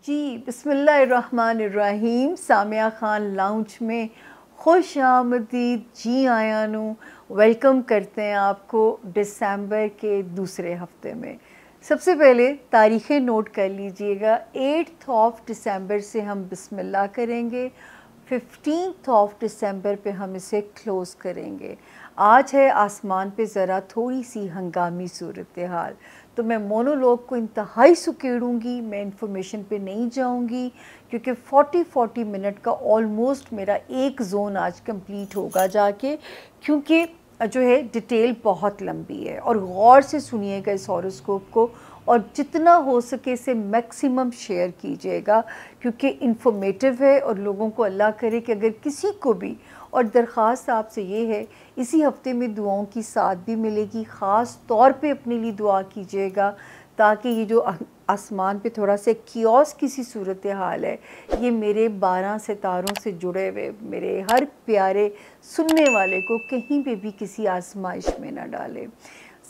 जी बिस्मिल्लाहिर्रहमानिर्रहीम। सामिया ख़ान लाउंज में खुश आमदीद। जी आया नू वेलकम करते हैं आपको दिसंबर के दूसरे हफ्ते में। सबसे पहले तारीख़ें नोट कर लीजिएगा। 8 दिसंबर से हम बिस्मिल्लाह करेंगे, 15 दिसंबर पे हम इसे क्लोज़ करेंगे। आज है आसमान पे ज़रा थोड़ी सी हंगामी सूरत हाल, तो मैं मोनोलॉग को इंतहाई सुकेड़ूँगी। मैं इन्फॉर्मेशन पे नहीं जाऊँगी क्योंकि 40 मिनट का ऑलमोस्ट मेरा एक जोन आज कंप्लीट होगा जाके, क्योंकि जो है डिटेल बहुत लंबी है। और गौर से सुनिएगा इस हॉरोस्कोप को और जितना हो सके इसे मैक्सिमम शेयर कीजिएगा क्योंकि इन्फॉर्मेटिव है। और लोगों को अल्लाह करे कि अगर किसी को भी, और दरख्वास्त आपसे ये है, इसी हफ्ते में दुआओं की साथ भी मिलेगी। ख़ास तौर पे अपने लिए दुआ कीजिएगा ताकि ये जो आसमान पे थोड़ा सा कियोस की सी सूरत हाल है, ये मेरे 12 सितारों से जुड़े हुए मेरे हर प्यारे सुनने वाले को कहीं पे भी किसी आजमाइश में ना डाले।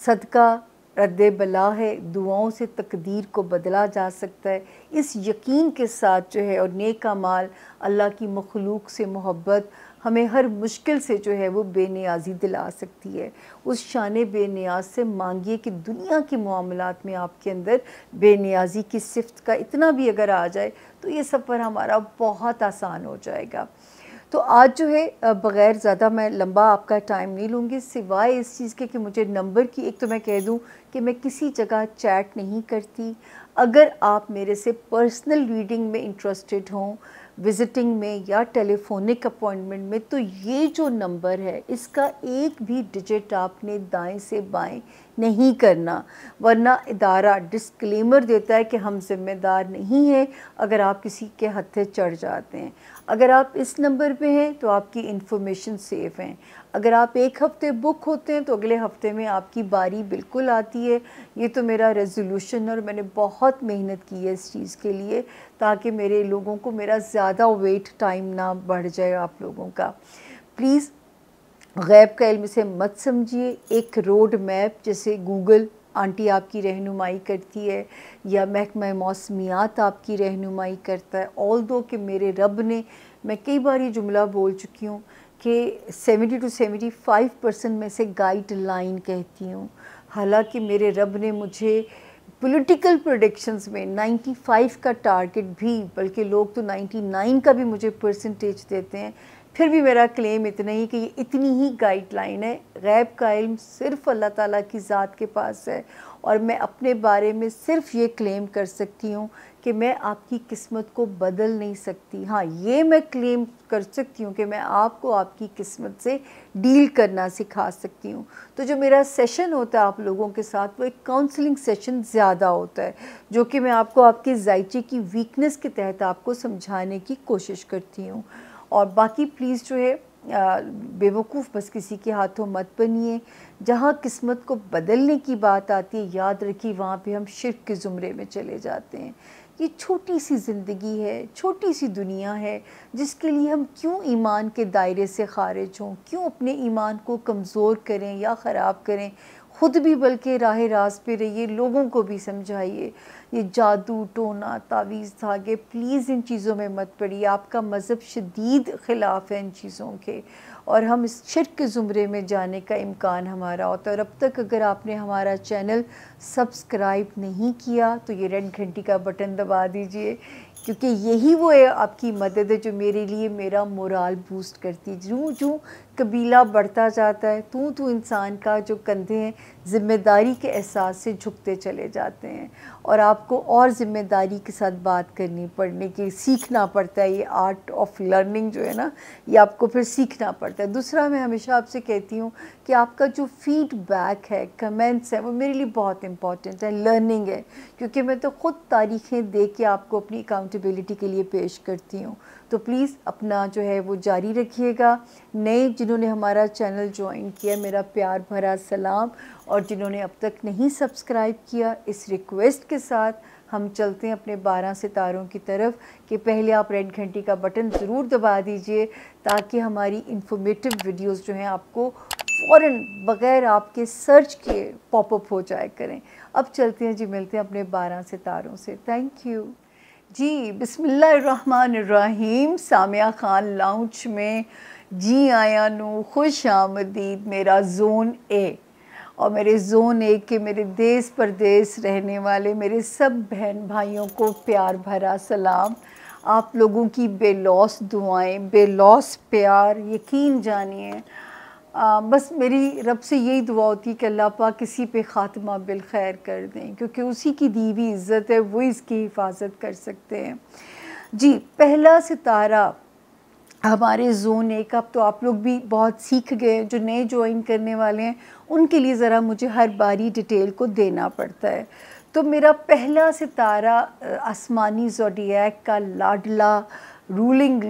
सदका रद्दे बला है, दुआओं से तकदीर को बदला जा सकता है, इस यकीन के साथ जो है। और नेक अमाल, अल्लाह की मखलूक से मोहब्बत हमें हर मुश्किल से जो है वो बेनियाज़ी दिला सकती है। उस शान बेनियाज से मांगिए कि दुनिया के मामलात में आपके अंदर बेनियाज़ी की सिफ़त का इतना भी अगर आ जाए तो ये सफ़र हमारा बहुत आसान हो जाएगा। तो आज जो है बग़ैर ज़्यादा मैं लंबा आपका टाइम नहीं लूँगी, सिवाय इस चीज़ के कि मुझे नंबर की एक तो मैं कह दूँ कि मैं किसी जगह चैट नहीं करती। अगर आप मेरे से पर्सनल रीडिंग में इंटरेस्टेड हों, विज़िटिंग में या टेलीफोनिक अपॉइंटमेंट में, तो ये जो नंबर है इसका एक भी डिजिट आपने दाएं से बाएं नहीं करना, वरना इदारा डिस्क्लेमर देता है कि हम ज़िम्मेदार नहीं हैं अगर आप किसी के हत्थे चढ़ जाते हैं। अगर आप इस नंबर पे हैं तो आपकी इन्फॉर्मेशन सेफ़ हैं। अगर आप एक हफ़्ते बुक होते हैं तो अगले हफ़्ते में आपकी बारी बिल्कुल आती है। ये तो मेरा रेज़ोल्यूशन, और मैंने बहुत मेहनत की है इस चीज़ के लिए ताकि मेरे लोगों को मेरा ज़्यादा वेट टाइम ना बढ़ जाए आप लोगों का। प्लीज़ गैब का इल्म से मत समझिए। एक रोड मैप जैसे गूगल आंटी आपकी रहनुमाई करती है या महकमा मौसमियात आपकी रहनुमाई करता है। ऑल दो कि मेरे रब ने, मैं कई बार ये जुमला बोल चुकी हूँ कि 70 to 75% में से गाइडलाइन कहती हूँ। हालांकि मेरे रब ने मुझे पॉलिटिकल प्रेडिक्शंस में 95 का टारगेट भी, बल्कि लोग तो 99 का भी मुझे परसेंटेज देते हैं, फिर भी मेरा क्लेम इतना ही कि ये इतनी ही गाइडलाइन है। गैब का इल्म सिर्फ़ अल्लाह ताला की ज़ात के पास है और मैं अपने बारे में सिर्फ़ ये क्लेम कर सकती हूँ कि मैं आपकी किस्मत को बदल नहीं सकती। हाँ, ये मैं क्लेम कर सकती हूँ कि मैं आपको आपकी किस्मत से डील करना सिखा सकती हूँ। तो जो मेरा सेशन होता है आप लोगों के साथ, वो एक काउंसलिंग सेशन ज़्यादा होता है, जो कि मैं आपको आपके ज़ायचे की वीकनेस के तहत आपको समझाने की कोशिश करती हूँ। और बाकी प्लीज़ जो है बेवकूफ़ बस किसी के हाथों मत बनिए। जहाँ किस्मत को बदलने की बात आती है, याद रखिए वहाँ पे हम शिर्क के ज़ुमरे में चले जाते हैं। ये छोटी सी ज़िंदगी है, छोटी सी दुनिया है, जिसके लिए हम क्यों ईमान के दायरे से ख़ारिज हों, क्यों अपने ईमान को कमज़ोर करें या ख़राब करें। ख़ुद भी बल्कि राह रास्त पे रहिए, लोगों को भी समझाइए। ये जादू टोना तावीज़ धागे, प्लीज़ इन चीज़ों में मत पड़िए। आपका मज़हब शदीद ख़िलाफ़ है इन चीज़ों के, और हम इस शिर्क के ज़ुमरे में जाने का इम्कान हमारा होता है। और अब तक अगर आपने हमारा चैनल सब्सक्राइब नहीं किया तो ये रेड घंटी का बटन दबा दीजिए, क्योंकि यही वो है आपकी मदद है जो मेरे लिए मेरा मोराल बूस्ट करती है। जूँ जूँ कबीला बढ़ता जाता है, तू इंसान का जो कंधे हैं ज़िम्मेदारी के एहसास से झुकते चले जाते हैं, और आपको और ज़िम्मेदारी के साथ बात करनी पड़ने की सीखना पड़ता है। ये आर्ट ऑफ लर्निंग जो है ना, ये आपको फिर सीखना पड़ता है। दूसरा, मैं हमेशा आपसे कहती हूँ कि आपका जो फीडबैक है, कमेंट्स हैं, वो मेरे लिए बहुत इंपॉर्टेंट है, लर्निंग है, क्योंकि मैं तो ख़ुद तारीख़ें दे के आपको अपनी अकाउंटेबिलिटी के लिए पेश करती हूँ। तो प्लीज़ अपना जो है वो जारी रखिएगा। नए जिन्होंने हमारा चैनल ज्वाइन किया, मेरा प्यार भरा सलाम, और जिन्होंने अब तक नहीं सब्सक्राइब किया, इस रिक्वेस्ट के साथ हम चलते हैं अपने 12 सितारों की तरफ कि पहले आप रेड घंटी का बटन ज़रूर दबा दीजिए ताकि हमारी इन्फॉर्मेटिव वीडियोस जो हैं आपको फ़ौरन बग़ैर आपके सर्च के पॉपअप हो जाए करें। अब चलते हैं जी, मिलते हैं अपने 12 सितारों से। थैंक यू जी, बिस्मिल्लाहिर्रहमानिर्रहीम। सामिया खान लाउंज में जी आया नू खुश आमदीद मेरा ज़ोन ए और मेरे ज़ोन ए के मेरे देश परदेश रहने वाले मेरे सब बहन भाइयों को प्यार भरा सलाम। आप लोगों की बेलौस दुआएं, बेलौस प्यार, यकीन जानिए बस मेरी रब से यही दुआ होती है कि अल्लाह पाक किसी पे ख़ात्मा बिल खैर कर दें, क्योंकि उसी की दी हुई इज़्ज़त है, वो इसकी हिफाजत कर सकते हैं। जी, पहला सितारा हमारे ज़ोन एक। अब तो आप लोग भी बहुत सीख गए, जो नए ज्वाइन करने वाले हैं उनके लिए ज़रा मुझे हर बारी डिटेल को देना पड़ता है। तो मेरा पहला सितारा आसमानी ज़ोडिएक का लाडला रूलिंग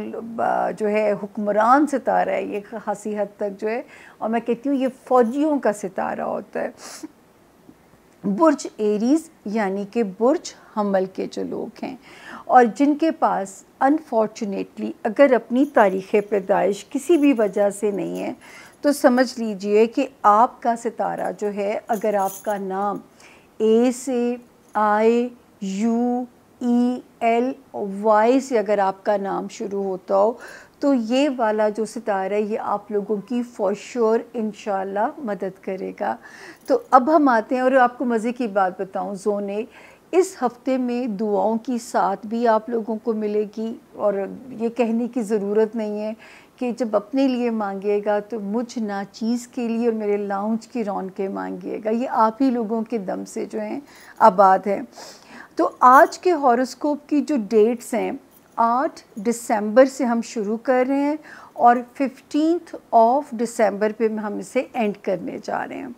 जो है हुक्मरान सितारा है, ये खासी हद तक जो है, और मैं कहती हूँ ये फ़ौजियों का सितारा होता है। बुर्ज एरीज़ यानी कि बुर्ज हमल के जो लोग हैं और जिनके पास अनफॉर्चुनेटली अगर अपनी तारीख़ पैदाइश किसी भी वजह से नहीं है, तो समझ लीजिए कि आपका सितारा जो है, अगर आपका नाम ए से आई यू ई एल वाई से अगर आपका नाम शुरू होता हो, तो ये वाला जो सितारा है ये आप लोगों की फॉर श्योर इंशाल्लाह मदद करेगा। तो अब हम आते हैं, और आपको मज़े की बात बताऊं, ज़ोन ए इस हफ़्ते में दुआओं की साथ भी आप लोगों को मिलेगी। और ये कहने की ज़रूरत नहीं है कि जब अपने लिए मांगिएगा तो मुझ नाचीज़ के लिए और मेरे लाउंज की रौनकें मांगिएगा। ये आप ही लोगों के दम से जो हैं आबाद है। तो आज के हॉरोस्कोप की जो डेट्स हैं, 8 दिसंबर से हम शुरू कर रहे हैं और 15 दिसंबर पे हम इसे एंड करने जा रहे हैं।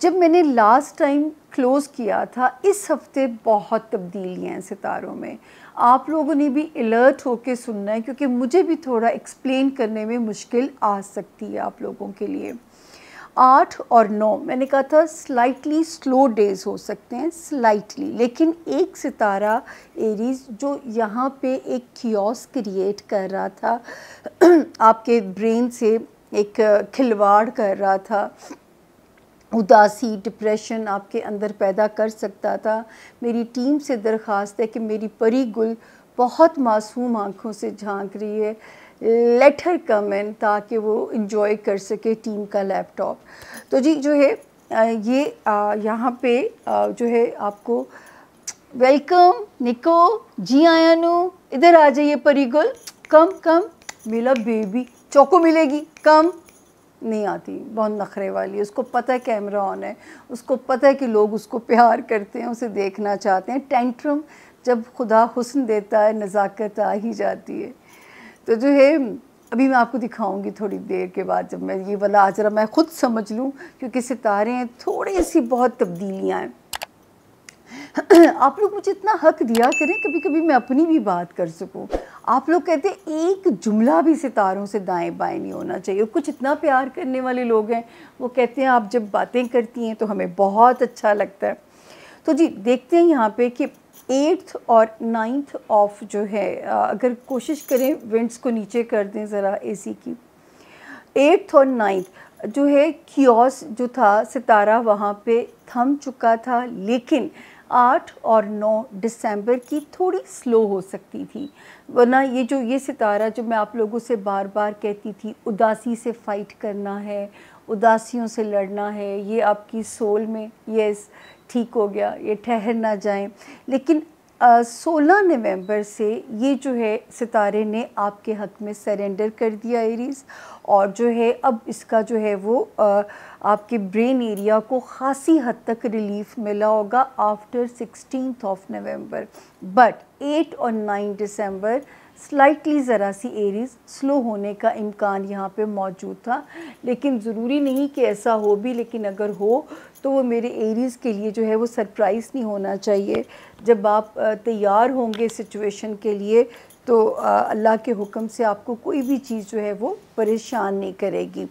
जब मैंने लास्ट टाइम क्लोज़ किया था, इस हफ्ते बहुत तब्दीलियाँ हैं सितारों में। आप लोगों ने भी अलर्ट होके सुनना है, क्योंकि मुझे भी थोड़ा एक्सप्लेन करने में मुश्किल आ सकती है आप लोगों के लिए। 8 और 9 मैंने कहा था स्लाइटली स्लो डेज़ हो सकते हैं, स्लाइटली, लेकिन एक सितारा एरीज़ जो यहाँ पे एक कियोस क्रिएट कर रहा था आपके ब्रेन से, एक खिलवाड़ कर रहा था, उदासी डिप्रेशन आपके अंदर पैदा कर सकता था। मेरी टीम से दरख्वास्त है कि मेरी परी गुल बहुत मासूम आँखों से झांक रही है, लेट हर कम इन, ताकि वो इंजॉय कर सके टीम का लैपटॉप। तो जी जो है ये यहाँ पे जो है आपको वेलकम निको, जी आया नू, इधर आ जाइए परी गुल, कम कम, मेरा बेबी चौको मिलेगी, कम। नहीं आती, बहुत नखरे वाली है, उसको पता है कैमरा ऑन है, उसको पता है कि लोग उसको प्यार करते हैं, उसे देखना चाहते हैं। टेंट्रम जब खुदा हुस्न देता है, नज़ाकत आ ही जाती है। तो जो है अभी मैं आपको दिखाऊंगी थोड़ी देर के बाद, जब मैं ये वाला आज जरा मैं ख़ुद समझ लूँ, क्योंकि सितारे हैं, थोड़ी सी बहुत तब्दीलियाँ हैं। आप लोग मुझे इतना हक दिया करें, कभी कभी मैं अपनी भी बात कर सकूं। आप लोग कहते हैं एक जुमला भी सितारों से दाएं बाएं नहीं होना चाहिए। कुछ इतना प्यार करने वाले लोग हैं, वो कहते हैं आप जब बातें करती हैं तो हमें बहुत अच्छा लगता है। तो जी देखते हैं यहाँ पे कि 8 और 9 जो है, अगर कोशिश करें विंड्स को नीचे कर दें ज़रा एसी की। 8 और 9 जो है कियोस जो था सितारा वहाँ पे थम चुका था, लेकिन 8 और 9 दिसंबर की थोड़ी स्लो हो सकती थी। वरना ये सितारा जो मैं आप लोगों से बार बार कहती थी, उदासी से फ़ाइट करना है, उदासियों से लड़ना है, ये आपकी सोल में यस ठीक हो गया, ये ठहर ना जाएं। लेकिन 16 नवंबर से ये जो है सितारे ने आपके हक़ में सरेंडर कर दिया एरीज़, और जो है अब इसका जो है वो आपके ब्रेन एरिया को ख़ासी हद तक रिलीफ मिला होगा आफ्टर 16 नवंबर। बट 8 और 9 दिसंबर स्लाइटली ज़रा सी एरीज़ स्लो होने का इम्कान यहाँ पे मौजूद था, लेकिन ज़रूरी नहीं कि ऐसा हो भी, लेकिन अगर हो तो वो मेरे एरीज़ के लिए जो है वो सरप्राइज़ नहीं होना चाहिए। जब आप तैयार होंगे सिचुएशन के लिए, तो अल्लाह के हुक्म से आपको कोई भी चीज़ जो है वो परेशान नहीं करेगी।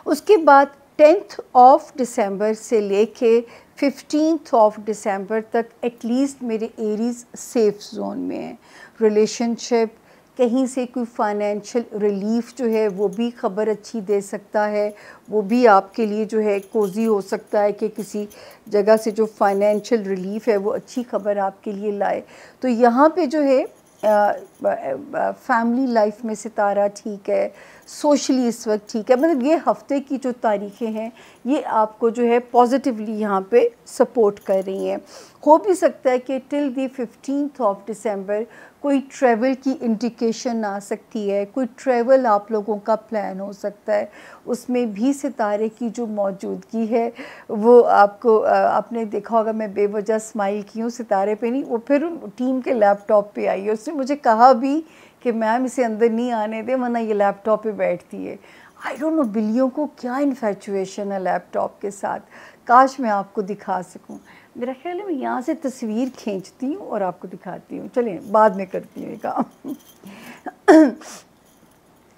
उसके बाद 10 दिसंबर से लेके 15 दिसंबर तक एटलीस्ट मेरे एरीज़ सेफ़ जोन में है। रिलेशनशिप, कहीं से कोई फाइनेंशियल रिलीफ जो है वो भी खबर अच्छी दे सकता है, वो भी आपके लिए जो है कोज़ी हो सकता है कि किसी जगह से जो फाइनेंशियल रिलीफ है वो अच्छी खबर आपके लिए लाए। तो यहाँ पे जो है फैमिली लाइफ में सितारा ठीक है, सोशली इस वक्त ठीक है, मतलब ये हफ्ते की जो तारीखें हैं ये आपको जो है पॉजिटिवली यहाँ पे सपोर्ट कर रही हैं। हो भी सकता है कि till the 15th of December कोई ट्रैवल की इंडिकेशन आ सकती है, कोई ट्रैवल आप लोगों का प्लान हो सकता है, उसमें भी सितारे की जो मौजूदगी है वो आपको आपने देखा होगा मैं बेवजह स्माइल की हूँ सितारे पे नहीं, वो फिर टीम के लैपटॉप पे आई है। उसने मुझे कहा भी कि मैम इसे अंदर नहीं आने दे वरना ये लैपटॉप पे बैठती है। आई डोंट नो बिल्लियों को क्या इन्फेचुएशन है लैपटॉप के साथ, काश मैं आपको दिखा सकूं। मेरा ख्याल है मैं यहाँ से तस्वीर खींचती हूँ और आपको दिखाती हूँ, चलिए बाद में करती हूँ ये काम।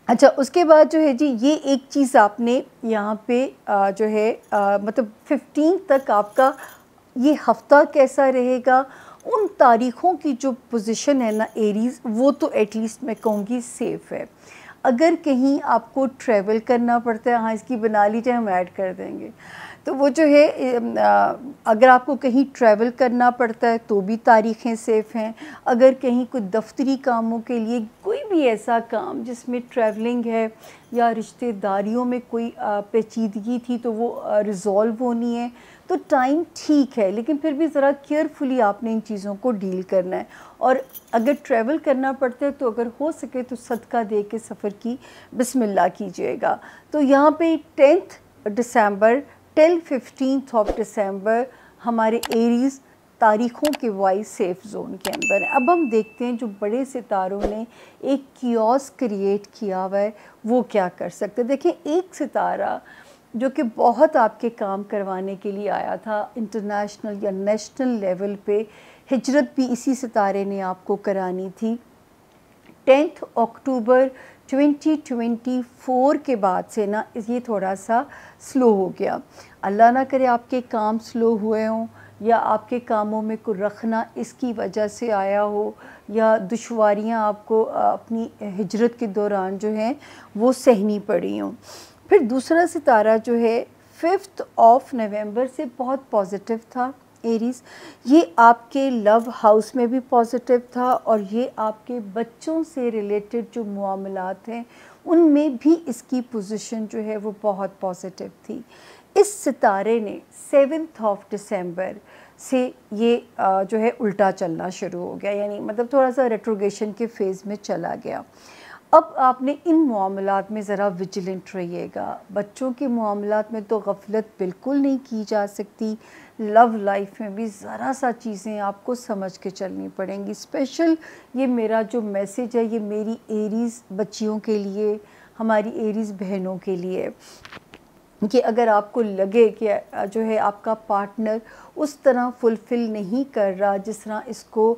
अच्छा, उसके बाद जो है जी ये एक चीज़ आपने यहाँ पे जो है मतलब 15 तक आपका ये हफ्ता कैसा रहेगा, उन तारीख़ों की जो पोजीशन है ना एरीज़, वो तो एटलीस्ट मैं कहूँगी सेफ़ है। अगर कहीं आपको ट्रैवल करना पड़ता है, हाँ इसकी बना लीजिए हम ऐड कर देंगे, तो वो जो है अगर आपको कहीं ट्रैवल करना पड़ता है तो भी तारीख़ें सेफ़ हैं। अगर कहीं कोई दफ्तरी कामों के लिए कोई भी ऐसा काम जिसमें ट्रैवलिंग है या रिश्तेदारियों में कोई पेचीदगी थी तो वो रिज़ॉल्व होनी है, तो टाइम ठीक है, लेकिन फिर भी ज़रा केयरफुली आपने इन चीज़ों को डील करना है। और अगर ट्रैवल करना पड़ता है तो अगर हो सके तो सदका दे के सफ़र की बिस्मिल्लाह कीजिएगा। तो यहाँ पे 10th December till 15th of December हमारे एरीज़ तारीख़ों के वाइज सेफ़ ज़ोन के अंदर है। अब हम देखते हैं जो बड़े सितारों ने एक कियोस क्रिएट किया हुआ है वो क्या कर सकते हैं। देखिए, एक सितारा जो कि बहुत आपके काम करवाने के लिए आया था इंटरनेशनल या नेशनल लेवल पे, हिजरत भी इसी सितारे ने आपको करानी थी। 10 अक्टूबर 2024 के बाद से ना ये थोड़ा सा स्लो हो गया। अल्लाह ना करे आपके काम स्लो हुए हों या आपके कामों में कोई रखना इसकी वजह से आया हो या दुश्वारियाँ आपको अपनी हिजरत के दौरान जो हैं वो सहनी पड़ी हों। फिर दूसरा सितारा जो है 5th ऑफ नवंबर से बहुत पॉजिटिव था एरीज़, ये आपके लव हाउस में भी पॉजिटिव था और ये आपके बच्चों से रिलेटेड जो मामलात हैं उनमें भी इसकी पोजीशन जो है वो बहुत पॉजिटिव थी। इस सितारे ने 7th ऑफ दिसंबर से ये जो है उल्टा चलना शुरू हो गया, यानी मतलब थोड़ा सा रेट्रोगेशन के फेज़ में चला गया। अब आपने इन मामलात में ज़रा विजिलेंट रहिएगा। बच्चों के मामलात में तो गफलत बिल्कुल नहीं की जा सकती, लव लाइफ में भी ज़रा सा चीज़ें आपको समझ के चलनी पड़ेंगी। स्पेशल ये मेरा जो मैसेज है ये मेरी एरीज़ बच्चियों के लिए, हमारी एरीज़ बहनों के लिए, कि अगर आपको लगे कि जो है आपका पार्टनर उस तरह फुलफ़िल नहीं कर रहा जिस तरह इसको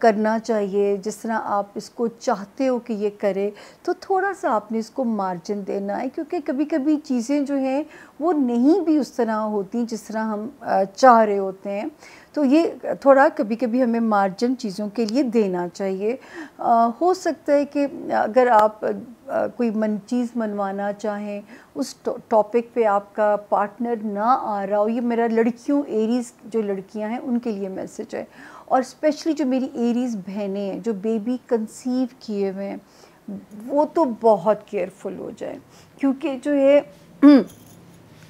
करना चाहिए, जिस तरह आप इसको चाहते हो कि ये करे, तो थोड़ा सा आपने इसको मार्जिन देना है, क्योंकि कभी कभी चीज़ें जो हैं वो नहीं भी उस तरह होती जिस तरह हम चाह रहे होते हैं। तो ये थोड़ा कभी कभी हमें मार्जिन चीज़ों के लिए देना चाहिए। हो सकता है कि अगर आप कोई चीज़ मनवाना चाहें, उस टॉपिक पे आपका पार्टनर ना आ रहा हो, ये मेरा लड़कियों एरीज़ जो लड़कियां हैं उनके लिए मैसेज है। और स्पेशली जो मेरी एरीज़ बहनें हैं जो बेबी कंसीव किए हुए हैं वो तो बहुत केयरफुल हो जाए, क्योंकि जो है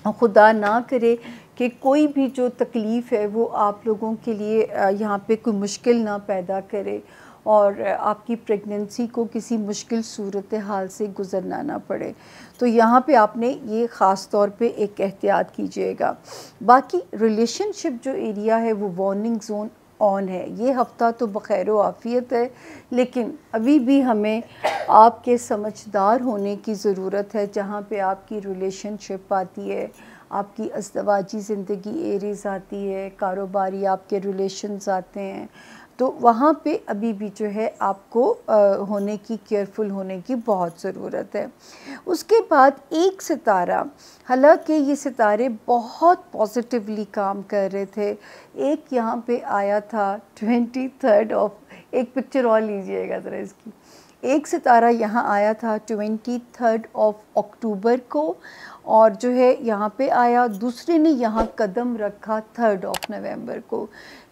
खुदा ना करे कि कोई भी जो तकलीफ़ है वो आप लोगों के लिए यहाँ पे कोई मुश्किल ना पैदा करे और आपकी प्रेगनेंसी को किसी मुश्किल सूरत हाल से गुज़रना ना पड़े। तो यहाँ पे आपने ये ख़ास तौर पे एक एहतियात कीजिएगा। बाकी रिलेशनशिप जो एरिया है वो वार्निंग ज़ोन ऑन है। ये हफ़्ता तो बख़ैर आफ़ियत है, लेकिन अभी भी हमें आपके समझदार होने की ज़रूरत है। जहाँ पे आपकी रिलेशनशिप आती है, आपकी अज़दवाजी ज़िंदगी एरीज़ आती है, कारोबारी आपके रिलेशंस आते हैं, तो वहाँ पे अभी भी जो है आपको होने की, केयरफुल होने की बहुत ज़रूरत है। उसके बाद एक सितारा, हालांकि ये सितारे बहुत पॉजिटिवली काम कर रहे थे, एक यहाँ पे आया था 23rd ऑफ, एक पिक्चर और लीजिएगा ज़रा इसकी, एक सितारा यहाँ आया था 23 अक्टूबर को, और जो है यहाँ पे आया, दूसरे ने यहाँ कदम रखा 3 नवंबर को।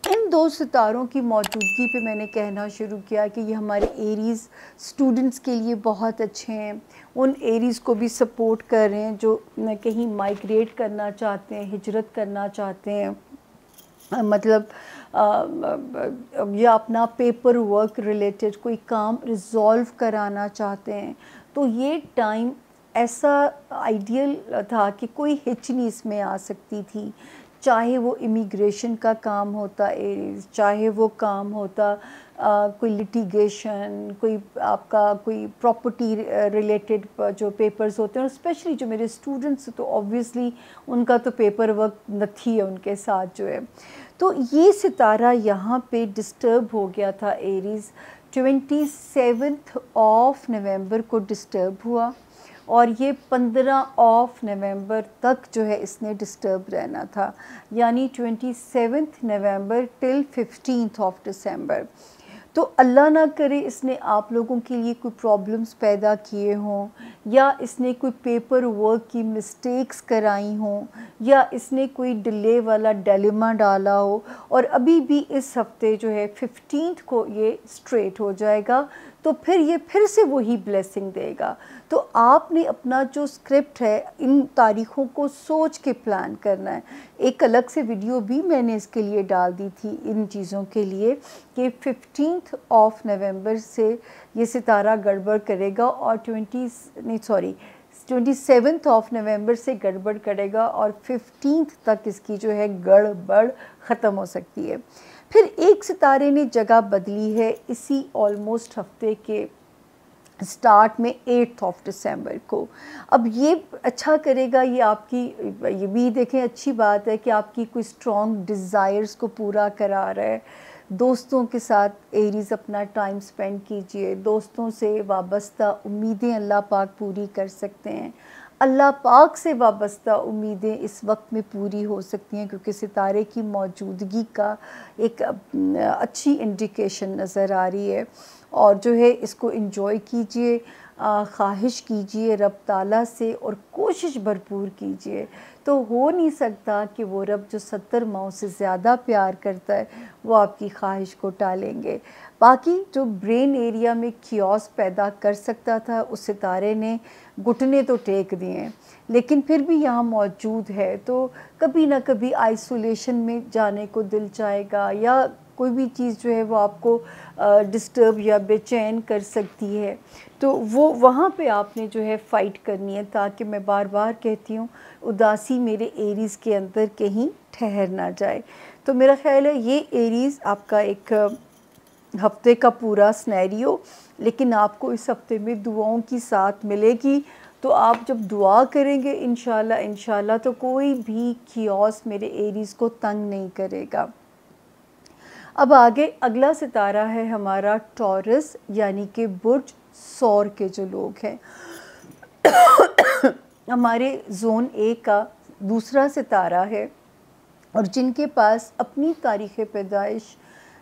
इन दो सितारों की मौजूदगी पे मैंने कहना शुरू किया कि ये हमारे एरीज़ स्टूडेंट्स के लिए बहुत अच्छे हैं, उन एरीज़ को भी सपोर्ट कर रहे हैं जो कहीं माइग्रेट करना चाहते हैं, हिजरत करना चाहते हैं, मतलब या अपना पेपर वर्क रिलेटेड कोई काम रिज़ॉल्व कराना चाहते हैं। तो ये टाइम ऐसा आइडियल था कि कोई हिच नहीं इसमें आ सकती थी, चाहे वो इमिग्रेशन का काम होता एरीज़, चाहे वो काम होता कोई लिटिगेशन, कोई आपका कोई प्रॉपर्टी रिलेटेड जो पेपर्स होते हैं, और स्पेशली जो मेरे स्टूडेंट्स तो ऑब्वियसली उनका तो पेपर वर्क नथी है उनके साथ जो है। तो ये सितारा यहाँ पे डिस्टर्ब हो गया था एरीज़, 27 नवंबर को डिस्टर्ब हुआ, और ये 15 नवंबर तक जो है इसने डिस्टर्ब रहना था, यानी 27 नवंबर टिल 15 दिसंबर। तो अल्लाह ना करे इसने आप लोगों के लिए कोई प्रॉब्लम्स पैदा किए हों, या इसने कोई पेपर वर्क की मिस्टेक्स कराई हों, या इसने कोई डिले वाला डिलेमा डाला हो, और अभी भी इस हफ्ते जो है 15 को ये स्ट्रेट हो जाएगा, तो फिर ये फिर से वही ब्लेसिंग देगा। तो आपने अपना जो स्क्रिप्ट है इन तारीख़ों को सोच के प्लान करना है। एक अलग से वीडियो भी मैंने इसके लिए डाल दी थी इन चीज़ों के लिए कि 15 नवंबर से ये सितारा गड़बड़ करेगा, और 27 नवंबर से गड़बड़ करेगा, और 15 तक इसकी जो है गड़बड़ ख़त्म हो सकती है। फिर एक सितारे ने जगह बदली है इसी ऑलमोस्ट हफ्ते के स्टार्ट में 8 दिसंबर को। अब ये अच्छा करेगा, ये आपकी, ये भी देखें अच्छी बात है कि आपकी कोई स्ट्रॉन्ग डिज़ायर्स को पूरा करा रहा है। दोस्तों के साथ एरीज़ अपना टाइम स्पेंड कीजिए, दोस्तों से वाबस्ता उम्मीदें अल्लाह पाक पूरी कर सकते हैं। अल्लाह पाक से वाबस्ता उम्मीदें इस वक्त में पूरी हो सकती हैं, क्योंकि सितारे की मौजूदगी का एक अच्छी इंडिकेशन नज़र आ रही है। और जो है इसको एंजॉय कीजिए, ख्वाहिश कीजिए रब ताला से, और कोशिश भरपूर कीजिए। तो हो नहीं सकता कि वो रब जो 70 माओं से ज़्यादा प्यार करता है वो आपकी ख्वाहिश को टालेंगे। बाकी जो ब्रेन एरिया में कियोस पैदा कर सकता था उस सितारे ने घुटने तो टेक दिए हैं, लेकिन फिर भी यहाँ मौजूद है। तो कभी ना कभी आइसोलेशन में जाने को दिल चाहेगा, या कोई भी चीज़ जो है वो आपको डिस्टर्ब या बेचैन कर सकती है। तो वो वहाँ पे आपने जो है फ़ाइट करनी है, ताकि मैं बार बार कहती हूँ उदासी मेरे एरीज़ के अंदर कहीं ठहर ना जाए। तो मेरा ख़्याल है ये एरीज़ आपका एक हफ्ते का पूरा स्नैरियो, लेकिन आपको इस हफ्ते में दुआओं की साथ मिलेगी। तो आप जब दुआ करेंगे इंशाल्लाह तो कोई भी कियोस मेरे एरीज़ को तंग नहीं करेगा। अब आगे अगला सितारा है हमारा टॉरस, यानी कि बुर्ज सौर के जो लोग हैं। हमारे ज़ोन ए का दूसरा सितारा है, और जिनके पास अपनी तारीख़ पैदाइश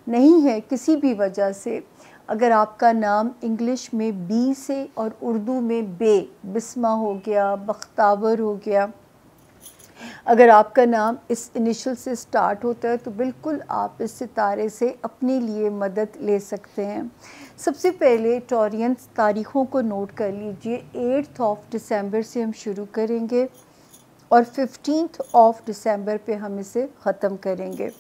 नहीं है किसी भी वजह से, अगर आपका नाम इंग्लिश में बी से और उर्दू में बिस्मा हो गया, बख्तावर हो गया, अगर आपका नाम इस इनिशियल से स्टार्ट होता है तो बिल्कुल आप इस सितारे से अपने लिए मदद ले सकते हैं। सबसे पहले टॉरियंस तारीख़ों को नोट कर लीजिए। 8 दिसंबर से हम शुरू करेंगे और 15 दिसंबर पे हम इसे ख़त्म करेंगे।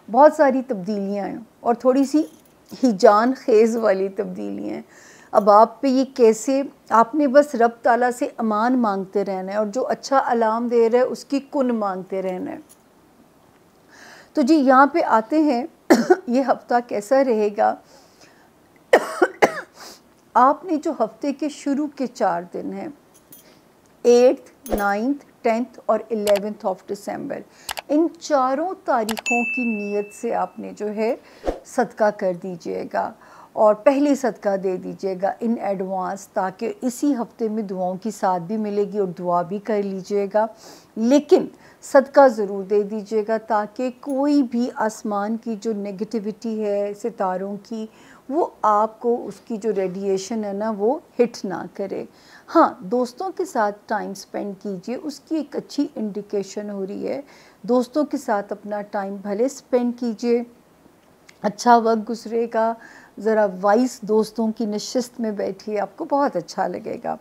बहुत सारी तब्दीलियाँ हैं और थोड़ी सी हिजान खेज़ वाली तब्दीलियाँ हैं। अब आप पे ये कैसे, आपने बस रब ताला से अमान मांगते रहना है, और जो अच्छा अलाम दे रहा है उसकी कुन मांगते रहना है। तो जी यहाँ पे आते हैं ये हफ्ता कैसा रहेगा। आपने जो हफ्ते के शुरू के 4 दिन हैं, 8th, 9th, 10th और 11th दिसंबर, इन चारों तारीख़ों की नीयत से आपने जो है सदका कर दीजिएगा। और पहले सदका दे दीजिएगा इन एडवांस, ताकि इसी हफ्ते में दुआओं की साथ भी मिलेगी और दुआ भी कर लीजिएगा। लेकिन सदका ज़रूर दे दीजिएगा ताकि कोई भी आसमान की जो नेगेटिविटी है सितारों की, वो आपको उसकी जो रेडिएशन है ना वो हिट ना करे। हाँ, दोस्तों के साथ टाइम स्पेंड कीजिए, उसकी एक अच्छी इंडिकेशन हो रही है। दोस्तों के साथ अपना टाइम भले स्पेंड कीजिए, अच्छा वक्त गुजरेगा। ज़रा वाइस दोस्तों की नशिस्त में बैठिए, आपको बहुत अच्छा लगेगा।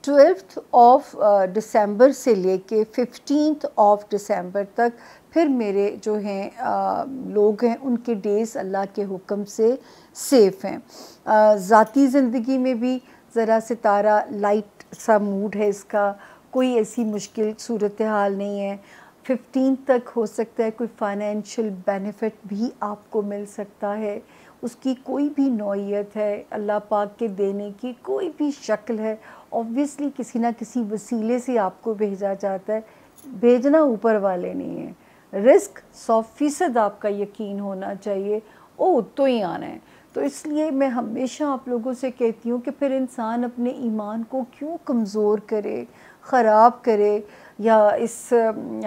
12th ऑफ दिसंबर से लेके 15th ऑफ दिसंबर तक फिर मेरे जो हैं लोग हैं उनके डेज़ अल्लाह के हुक्म से सेफ़ हैं। ज़ाती ज़िंदगी में भी ज़रा सितारा लाइट सा मूड है इसका, कोई ऐसी मुश्किल सूरत हाल नहीं है। 15 तक हो सकता है कोई फाइनेंशियल बेनिफिट भी आपको मिल सकता है, उसकी कोई भी नौइयत है अल्लाह पाक के देने की कोई भी शक्ल है, ऑब्वियसली किसी ना किसी वसीले से आपको भेजा जाता है। भेजना ऊपर वाले नहीं है, रिस्क 100% आपका यकीन होना चाहिए, ओ तो ही आना है। तो इसलिए मैं हमेशा आप लोगों से कहती हूँ कि फिर इंसान अपने ईमान को क्यों कमज़ोर करे, ख़राब करे, या इस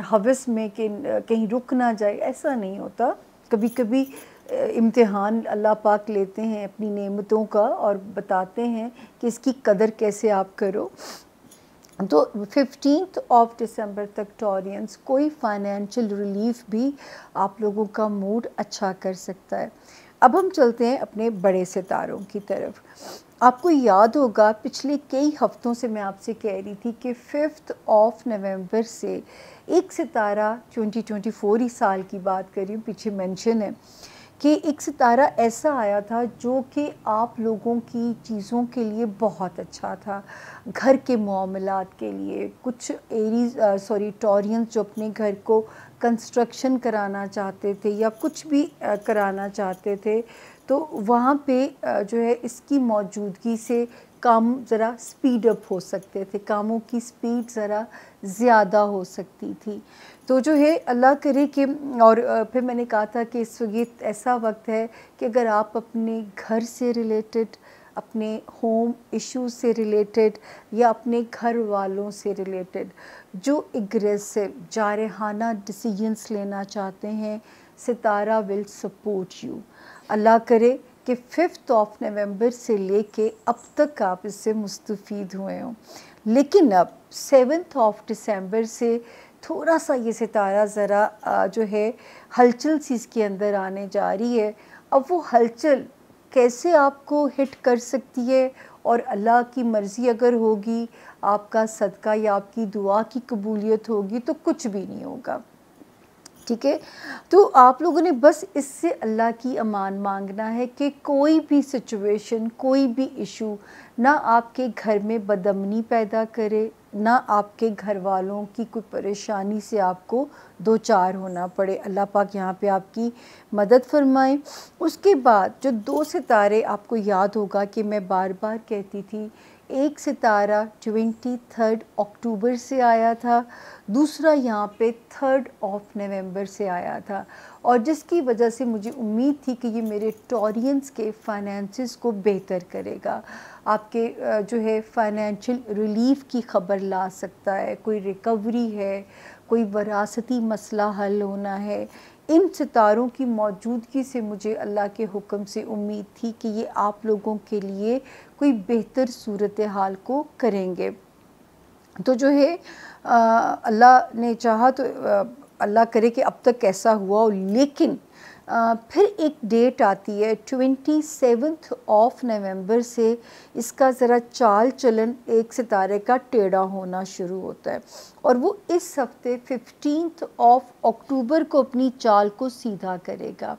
हवस में कि कहीं रुक ना जाए। ऐसा नहीं होता। कभी कभी इम्तिहान अल्लाह पाक लेते हैं अपनी नेमतों का और बताते हैं कि इसकी कदर कैसे आप करो। तो 15th ऑफ दिसंबर तक टॉरियंस कोई फाइनेंशियल रिलीफ भी आप लोगों का मूड अच्छा कर सकता है। अब हम चलते हैं अपने बड़े सितारों की तरफ। आपको याद होगा पिछले कई हफ्तों से मैं आपसे कह रही थी कि 5 नवंबर से एक सितारा 2024 ही साल की बात कर रही हूँ, पीछे मेंशन है कि एक सितारा ऐसा आया था जो कि आप लोगों की चीज़ों के लिए बहुत अच्छा था, घर के मामलात के लिए। कुछ टॉरियंस जो अपने घर को कंस्ट्रक्शन कराना चाहते थे या कुछ भी कराना चाहते थे, तो वहाँ पे जो है इसकी मौजूदगी से काम ज़रा स्पीड अप हो सकते थे, कामों की स्पीड ज़रा ज़्यादा हो सकती थी। तो जो है अल्लाह करे कि और फिर मैंने कहा था कि इस वक्त ऐसा वक्त है कि अगर आप अपने घर से रिलेटेड, अपने होम इश्यूज से रिलेटेड या अपने घर वालों से रिलेटेड जो एग्रेसिव जारहाना डिसीजंस लेना चाहते हैं, सितारा विल सपोर्ट यू। अल्लाह करे कि 5 नवंबर से लेके अब तक आप इससे मुस्तफ़ीद हुए हों। लेकिन अब 7 दिसंबर से थोड़ा सा ये सितारा ज़रा जो है हलचल सी इसके अंदर आने जा रही है। अब वो हलचल कैसे आपको हिट कर सकती है, और अल्लाह की मर्ज़ी अगर होगी, आपका सदका या आपकी दुआ की कबूलियत होगी तो कुछ भी नहीं होगा। ठीक है, तो आप लोगों ने बस इससे अल्लाह की अमान मांगना है कि कोई भी सिचुएशन, कोई भी इशू ना आपके घर में बदअमनी पैदा करे, ना आपके घर वालों की कोई परेशानी से आपको दो चार होना पड़े। अल्लाह पाक यहाँ पे आपकी मदद फरमाए। उसके बाद जो 2 सितारे, आपको याद होगा कि मैं बार बार कहती थी, एक सितारा 23 अक्टूबर से आया था, दूसरा यहाँ पे 3 नवंबर से आया था, और जिसकी वजह से मुझे उम्मीद थी कि ये मेरे टॉरियंस के फाइनेंसेस को बेहतर करेगा, आपके जो है फाइनेंशियल रिलीफ की ख़बर ला सकता है, कोई रिकवरी है, कोई वरासती मसला हल होना है। इन सितारों की मौजूदगी से मुझे अल्लाह के हुक्म से उम्मीद थी कि ये आप लोगों के लिए कोई बेहतर सूरत हाल को करेंगे। तो जो है अल्लाह ने चाहा तो अल्लाह करे कि अब तक ऐसा हुआ हो। लेकिन फिर एक डेट आती है 27 नवंबर से इसका ज़रा चाल चलन एक सितारे का टेढ़ा होना शुरू होता है, और वो इस हफ्ते 15 अक्टूबर को अपनी चाल को सीधा करेगा।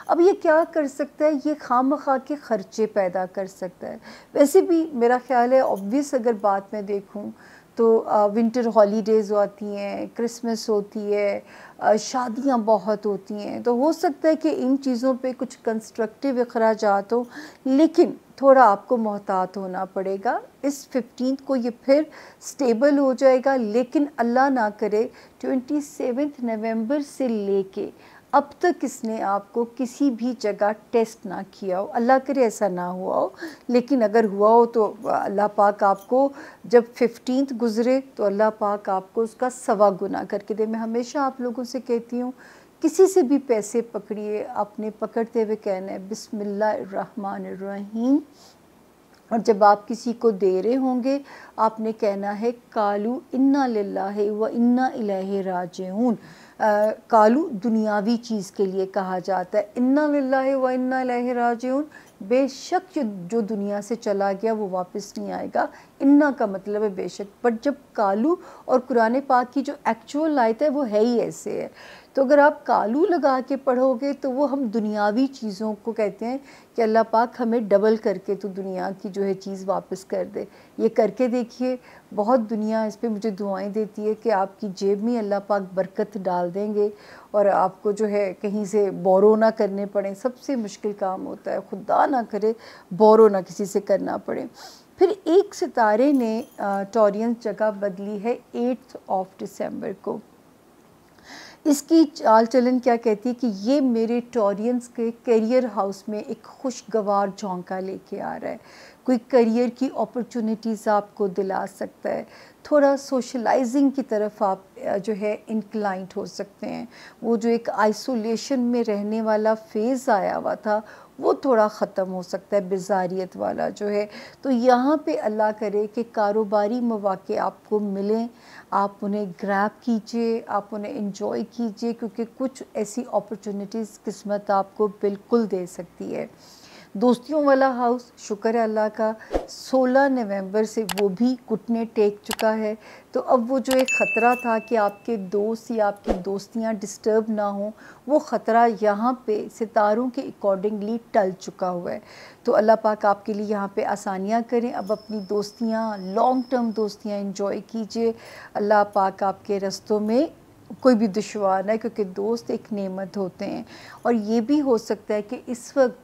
अब ये क्या कर सकता है, ये खामखा के ख़र्चे पैदा कर सकता है। वैसे भी मेरा ख़्याल है, ऑब्वियस अगर बात मैं देखूँ तो विंटर हॉलीडेज़ आती हैं, क्रिसमस होती है, शादियां बहुत होती हैं, तो हो सकता है कि इन चीज़ों पे कुछ कंस्ट्रक्टिव अखराजात हो, लेकिन थोड़ा आपको मोहतात होना पड़ेगा। इस 15 को ये फिर स्टेबल हो जाएगा, लेकिन अल्लाह ना करे 27 नवंबर से लेके अब तक इसने आपको किसी भी जगह टेस्ट ना किया हो, अल्लाह करे ऐसा ना हुआ हो, लेकिन अगर हुआ हो तो अल्लाह पाक आपको जब 15th गुज़रे तो अल्लाह पाक आपको उसका 1.25 गुना करके दे। मैं हमेशा आप लोगों से कहती हूँ, किसी से भी पैसे पकड़िए, आपने पकड़ते हुए कहना है बिस्मिल्लाहिर्रहमानिर्रहीम, और जब आप किसी को दे रहे होंगे आपने कहना है कालू इन्ना लिल्लाहि व इन्ना इलैहि राजिऊन। कालू दुनियावी चीज़ के लिए कहा जाता है, इन्ना लिल्लाहि व इन्ना इलैहि राजिऊन, बेशक जो दुनिया से चला गया वो वापस नहीं आएगा। इन्ना का मतलब है बेशक, बट जब कालू और कुरान पाक की जो एक्चुअल आयत है वो है ही ऐसे है। तो अगर आप कालू लगा के पढ़ोगे तो वो हम दुनियावी चीज़ों को कहते हैं कि अल्लाह पाक हमें डबल करके तो दुनिया की जो है चीज़ वापस कर दे। ये करके देखिए, बहुत दुनिया इस पे मुझे दुआएं देती है कि आपकी जेब में अल्लाह पाक बरकत डाल देंगे और आपको जो है कहीं से बोरो ना करने पड़े। सबसे मुश्किल काम होता है, खुदा ना करे बोरो ना किसी से करना पड़े। फिर एक सितारे ने टॉरियंस जगह बदली है 8 दिसंबर को। इसकी चाल चलन क्या कहती है कि ये मेरे टॉरियंस के करियर हाउस में एक खुशगवार झोंका लेके आ रहा है। कोई करियर की अपॉर्चुनिटीज़ आपको दिला सकता है, थोड़ा सोशलाइजिंग की तरफ आप जो है इंक्लाइंट हो सकते हैं। वो जो एक आइसोलेशन में रहने वाला फेज़ आया हुआ था वो थोड़ा ख़त्म हो सकता है, बेजारियत वाला जो है। तो यहाँ पे अल्लाह करे कि कारोबारी मौक़े आपको मिलें, आप उन्हें ग्रैब कीजिए, आप उन्हें एंजॉय कीजिए, क्योंकि कुछ ऐसी अपॉर्चुनिटीज़ किस्मत आपको बिल्कुल दे सकती है। दोस्तियों वाला हाउस, शुक्र है अल्लाह का, 16 नवंबर से वो भी घुटने टेक चुका है। तो अब वो जो एक ख़तरा था कि आपके दोस्त या आपकी दोस्तियां डिस्टर्ब ना हों, वो ख़तरा यहाँ पे सितारों के अकॉर्डिंगली टल चुका हुआ है। तो अल्लाह पाक आपके लिए यहाँ पे आसानियाँ करें। अब अपनी दोस्तियाँ, लॉन्ग टर्म दोस्तियाँ एंजॉय कीजिए। अल्लाह पाक आपके रस्तों में कोई भी दुश्वार ना है, क्योंकि दोस्त एक नेमत होते हैं। और ये भी हो सकता है कि इस वक्त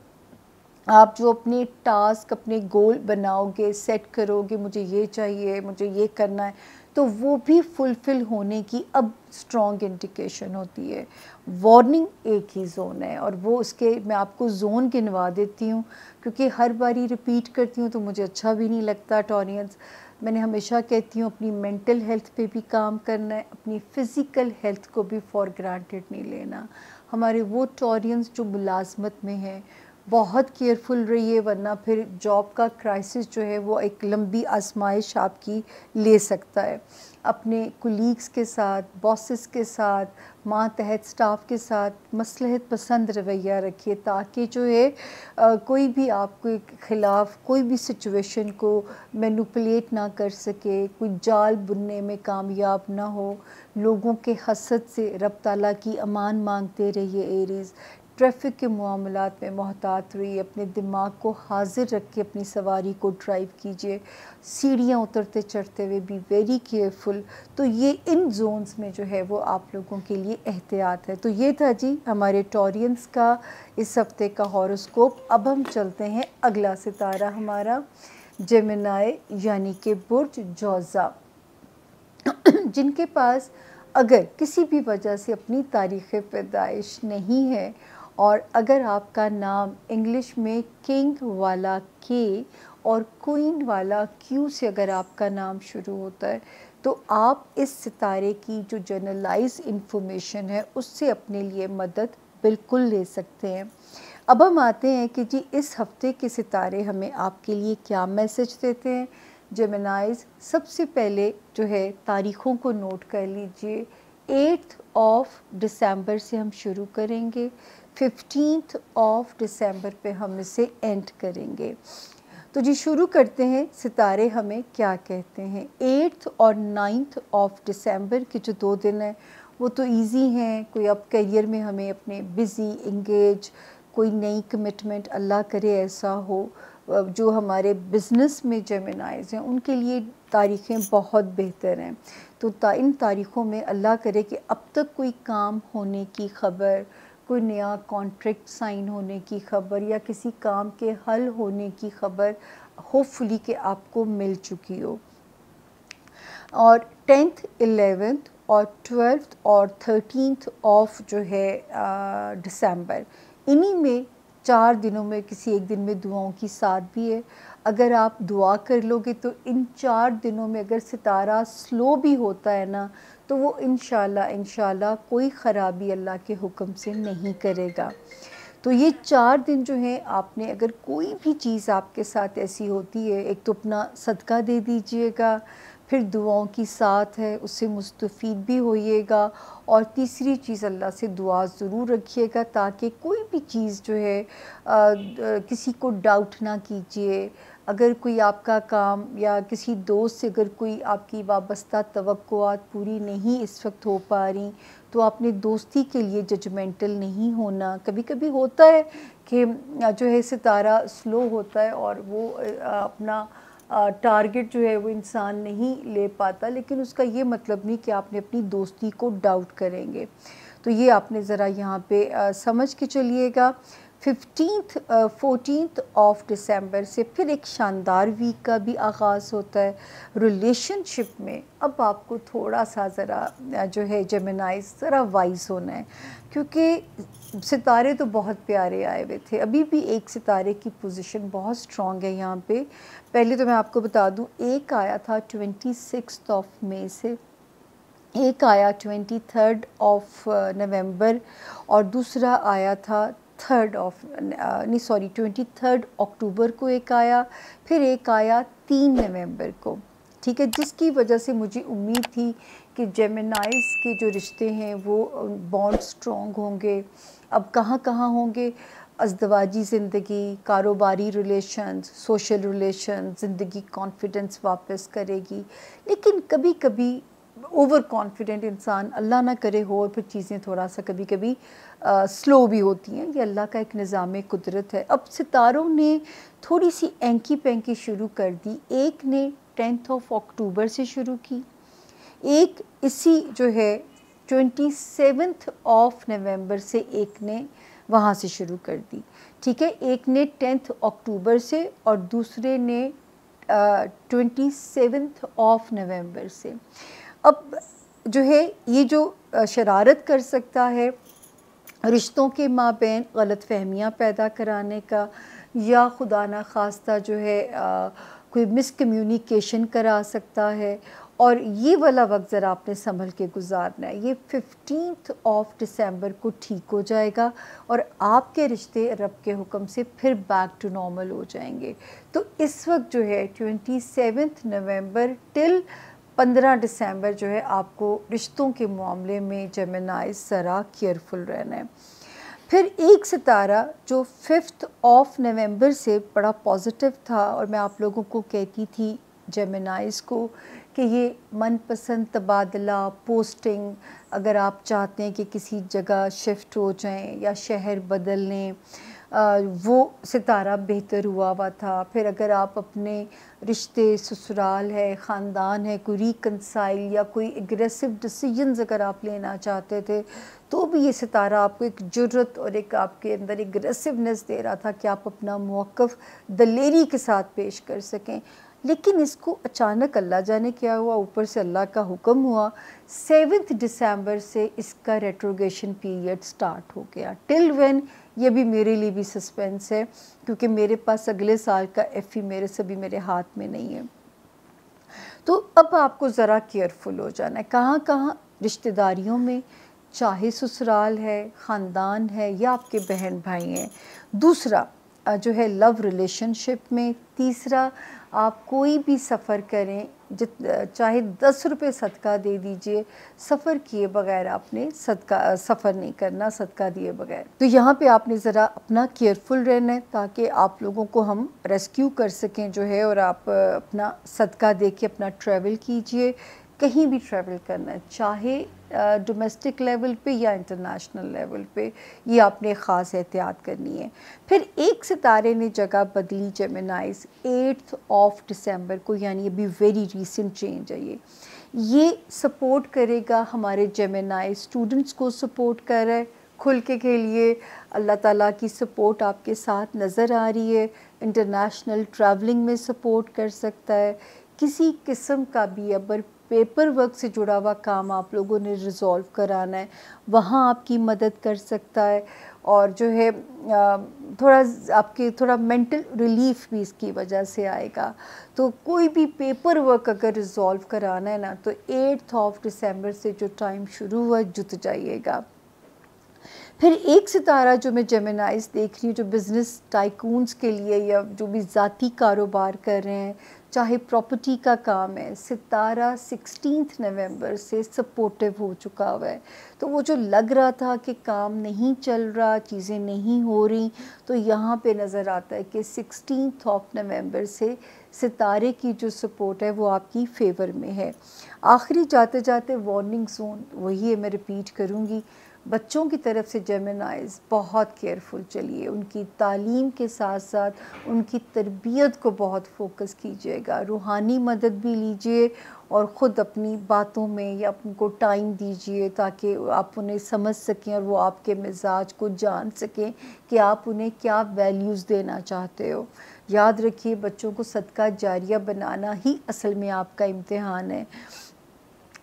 आप जो अपने टास्क, अपने गोल बनाओगे, सेट करोगे, मुझे ये चाहिए, मुझे ये करना है, तो वो भी फुलफ़िल होने की अब स्ट्रॉन्ग इंडिकेशन होती है। वार्निंग एक ही ज़ोन है, और वो उसके मैं आपको ज़ोन गिनवा देती हूँ, क्योंकि हर बारी रिपीट करती हूँ तो मुझे अच्छा भी नहीं लगता। टॉरियंस, मैंने हमेशा कहती हूँ अपनी मेंटल हेल्थ पे भी काम करना है, अपनी फ़िज़िकल हेल्थ को भी फॉर ग्रांटेड नहीं लेना। हमारे वो टॉरियंस जो मुलाजमत में हैं, बहुत केयरफुल रहिए, वरना फिर जॉब का क्राइसिस जो है वो एक लंबी आजमाइश आपकी ले सकता है। अपने कुलीग्स के साथ, बॉसेस के साथ, मातहत स्टाफ के साथ मसलहत पसंद रवैया रखिए, ताकि जो है कोई भी आपके ख़िलाफ़ कोई भी सिचुएशन को मैनिपुलेट ना कर सके, कोई जाल बुनने में कामयाब ना हो। लोगों के हसद से रब ताला की अमान मांगते रहिए। एरीज़, ट्रैफिक के मामलात में मोहतात रहिए, अपने दिमाग को हाजिर रख के अपनी सवारी को ड्राइव कीजिए। सीढ़ियाँ उतरते चढ़ते हुए बी वेरी केयरफुल। तो ये इन जोन्स में जो है वो आप लोगों के लिए एहतियात है। तो ये था जी हमारे टॉरियंस का इस हफ्ते का हॉरोस्कोप। अब हम चलते हैं अगला सितारा हमारा जेमिनी यानी कि बुर्ज जौज़ा, जिनके पास अगर किसी भी वजह से अपनी तारीख़ पैदाइश नहीं है, और अगर आपका नाम इंग्लिश में किंग वाला के और क्वीन वाला क्यू से अगर आपका नाम शुरू होता है, तो आप इस सितारे की जो जनरलाइज इंफॉर्मेशन है उससे अपने लिए मदद बिल्कुल ले सकते हैं। अब हम आते हैं कि जी इस हफ्ते के सितारे हमें आपके लिए क्या मैसेज देते हैं। जेमिनाइज, सबसे पहले जो है तारीख़ों को नोट कर लीजिए। 8 दिसंबर से हम शुरू करेंगे, 15 दिसंबर पे हम इसे एंड करेंगे। तो जी शुरू करते हैं, सितारे हमें क्या कहते हैं। 8 और 9 दिसंबर के जो 2 दिन हैं वो तो इजी हैं। कोई अब करियर में हमें अपने बिज़ी इंगेज, कोई नई कमिटमेंट, अल्लाह करे ऐसा हो। जो हमारे बिज़नेस में जेमिनाइज़ हैं उनके लिए तारीख़ें बहुत बेहतर हैं। तो इन तारीख़ों में अल्लाह करे कि अब तक कोई काम होने की ख़बर, कोई नया कॉन्ट्रैक्ट साइन होने की ख़बर या किसी काम के हल होने की ख़बर होपफुली कि आपको मिल चुकी हो। और 10th, 11th और 12th और 13th ऑफ जो है दिसंबर, इन्हीं में 4 दिनों में किसी एक दिन में दुआओं की साथ भी है। अगर आप दुआ कर लोगे तो इन 4 दिनों में अगर सितारा स्लो भी होता है ना, तो वो इंशाल्लाह कोई ख़राबी अल्लाह के हुक्म से नहीं करेगा। तो ये 4 दिन जो हैं, आपने अगर कोई भी चीज़ आपके साथ ऐसी होती है, एक तो अपना सदका दे दीजिएगा, फिर दुआओं की साथ है उससे मुस्तफ़ीद भी होइएगा, और तीसरी चीज़ अल्लाह से दुआ ज़रूर रखिएगा ताकि कोई भी चीज़ जो है किसी को डाउट ना कीजिए। अगर कोई आपका काम या किसी दोस्त से अगर कोई आपकी वाबस्ता तवक्कुआत पूरी नहीं इस वक्त हो पा रही, तो आपने दोस्ती के लिए जजमेंटल नहीं होना। कभी कभी होता है कि जो है सितारा स्लो होता है और वो अपना टारगेट जो है वो इंसान नहीं ले पाता, लेकिन उसका ये मतलब नहीं कि आपने अपनी दोस्ती को डाउट करेंगे। तो ये आपने ज़रा यहाँ पे समझ के चलिएगा। 14th ऑफ दिसंबर से फिर एक शानदार वीक का भी आगाज़ होता है रिलेशनशिप में। अब आपको थोड़ा सा ज़रा जो है जेमिनाइज़ ज़रा वाइज होना है, क्योंकि सितारे तो बहुत प्यारे आए हुए थे। अभी भी एक सितारे की पोजीशन बहुत स्ट्रॉन्ग है यहाँ पे। पहले तो मैं आपको बता दूँ, एक आया था 26 ऑफ मई से, एक आया 23 ऑफ नवंबर, और दूसरा आया था 23 अक्टूबर को एक आया, फिर एक आया 3 नवंबर को। ठीक है, जिसकी वजह से मुझे उम्मीद थी कि जेमिनाइज़ के जो रिश्ते हैं वो बॉन्ड स्ट्रॉन्ग होंगे। अब कहाँ कहाँ होंगे? अज़दवाजी ज़िंदगी, कारोबारी रिलेशंस, सोशल रिलेशन, ज़िंदगी कॉन्फिडेंस वापस करेगी। लेकिन कभी कभी ओवर कॉन्फिडेंट इंसान, अल्लाह ना करे हो, और फिर चीज़ें थोड़ा सा कभी कभी स्लो भी होती हैं। ये अल्लाह का एक निज़ाम कुदरत है। अब सितारों ने थोड़ी सी एंकी पैंकी शुरू कर दी। एक ने 10 अक्टूबर से शुरू की, एक इसी जो है 27 नवंबर से एक ने वहाँ से शुरू कर दी। ठीक है, एक ने 10 अक्टूबर से और दूसरे ने 27 नवंबर से। अब जो है ये जो शरारत कर सकता है रिश्तों के माबैन गलत फहमियाँ पैदा कराने का, या खुदा न खास्ता जो है कोई मिसकम्युनिकेशन करा सकता है, और ये वाला वक्त ज़रा आपने संभल के गुजारना है। ये 15 दिसंबर को ठीक हो जाएगा और आपके रिश्ते रब के हुक्म से फिर बैक टू नॉर्मल हो जाएंगे। तो इस वक्त जो है 27 नवंबर टिल 15 दिसंबर जो है आपको रिश्तों के मामले में जेमिनाइज़ ज़रा केयरफुल रहना है। फिर एक सितारा जो 5 नवंबर से बड़ा पॉजिटिव था, और मैं आप लोगों को कहती थी जेमिनाइज़ को कि ये मनपसंद तबादला, पोस्टिंग, अगर आप चाहते हैं कि किसी जगह शिफ्ट हो जाएं या शहर बदल लें, वो सितारा बेहतर हुआ था। फिर अगर आप अपने रिश्ते, ससुराल है, ख़ानदान है, कोई रिकन्साइल या कोई एग्रेसिव डिसीजंस अगर आप लेना चाहते थे, तो भी ये सितारा आपको एक जुर्रत और एक आपके अंदर एग्रेसिवनेस दे रहा था कि आप अपना मौक़िफ़ दलेरी के साथ पेश कर सकें। लेकिन इसको अचानक अल्लाह जाने क्या हुआ, ऊपर से अल्लाह का हुक्म हुआ, 7 दिसंबर से इसका रेट्रोगेशन पीरियड स्टार्ट हो गया। टिल व्हेन, ये भी मेरे लिए भी सस्पेंस है, क्योंकि मेरे पास अगले साल का एफ़ी मेरे हाथ में नहीं है। तो अब आपको ज़रा केयरफुल हो जाना है। कहाँ कहाँ रिश्तेदारियों में, चाहे ससुराल है, ख़ानदान है या आपके बहन भाई हैं। दूसरा जो है लव रिलेशनशिप में। तीसरा, आप कोई भी सफ़र करें, चाहे 10 रुपये सदका दे दीजिए, सफ़र किए बगैर आपने सफ़र नहीं करना, सदका दिए बगैर। तो यहाँ पे आपने ज़रा अपना केयरफुल रहना है ताकि आप लोगों को हम रेस्क्यू कर सकें जो है, और आप अपना सदका दे के अपना ट्रैवल कीजिए। कहीं भी ट्रैवल करना है, चाहे डोमेस्टिक लेवल पे या इंटरनेशनल लेवल पे, ये आपने ख़ास एहतियात करनी है। फिर एक सितारे ने जगह बदली जेमिनाइज़ 8 दिसंबर को, यानी अभी वेरी रीसेंट चेंज है ये सपोर्ट करेगा हमारे जेमिनाइज़ स्टूडेंट्स को सपोर्ट कर रहा है, खुल के लिए अल्लाह ताला की सपोर्ट आपके साथ नज़र आ रही है। इंटरनेशनल ट्रैवलिंग में सपोर्ट कर सकता है। किसी किस्म का भी अगर पेपर वर्क से जुड़ा हुआ काम आप लोगों ने रिज़ॉल्व कराना है, वहाँ आपकी मदद कर सकता है। और जो है थोड़ा आपके थोड़ा मेंटल रिलीफ भी इसकी वजह से आएगा। तो कोई भी पेपर वर्क अगर रिज़ॉल्व कराना है ना, तो 8 ऑफ दिसंबर से जो टाइम शुरू हुआ जुट जाइएगा। फिर एक सितारा जो मैं जेमिनाइज़ देख रही हूँ, जो बिज़नेस टाइकून्स के लिए या जो भी ज़ाती कारोबार कर रहे हैं, चाहे प्रॉपर्टी का काम है, सितारा 16 नवंबर से सपोर्टिव हो चुका हुआ है। तो वो जो लग रहा था कि काम नहीं चल रहा, चीज़ें नहीं हो रही, तो यहाँ पे नज़र आता है कि 16 ऑफ नवंबर से सितारे की जो सपोर्ट है वो आपकी फेवर में है। आखिरी जाते जाते वार्निंग जोन वही है, मैं रिपीट करूँगी, बच्चों की तरफ से जेमिनाइज़ बहुत केयरफुल चलिए, उनकी तालीम के साथ साथ उनकी तरबियत को बहुत फोकस कीजिएगा, रूहानी मदद भी लीजिए और ख़ुद अपनी बातों में या उनको टाइम दीजिए ताकि आप उन्हें समझ सकें और वो आपके मिजाज को जान सकें कि आप उन्हें क्या वैल्यूज़ देना चाहते हो। याद रखिए, बच्चों को सदका जारिया बनाना ही असल में आपका इम्तिहान है।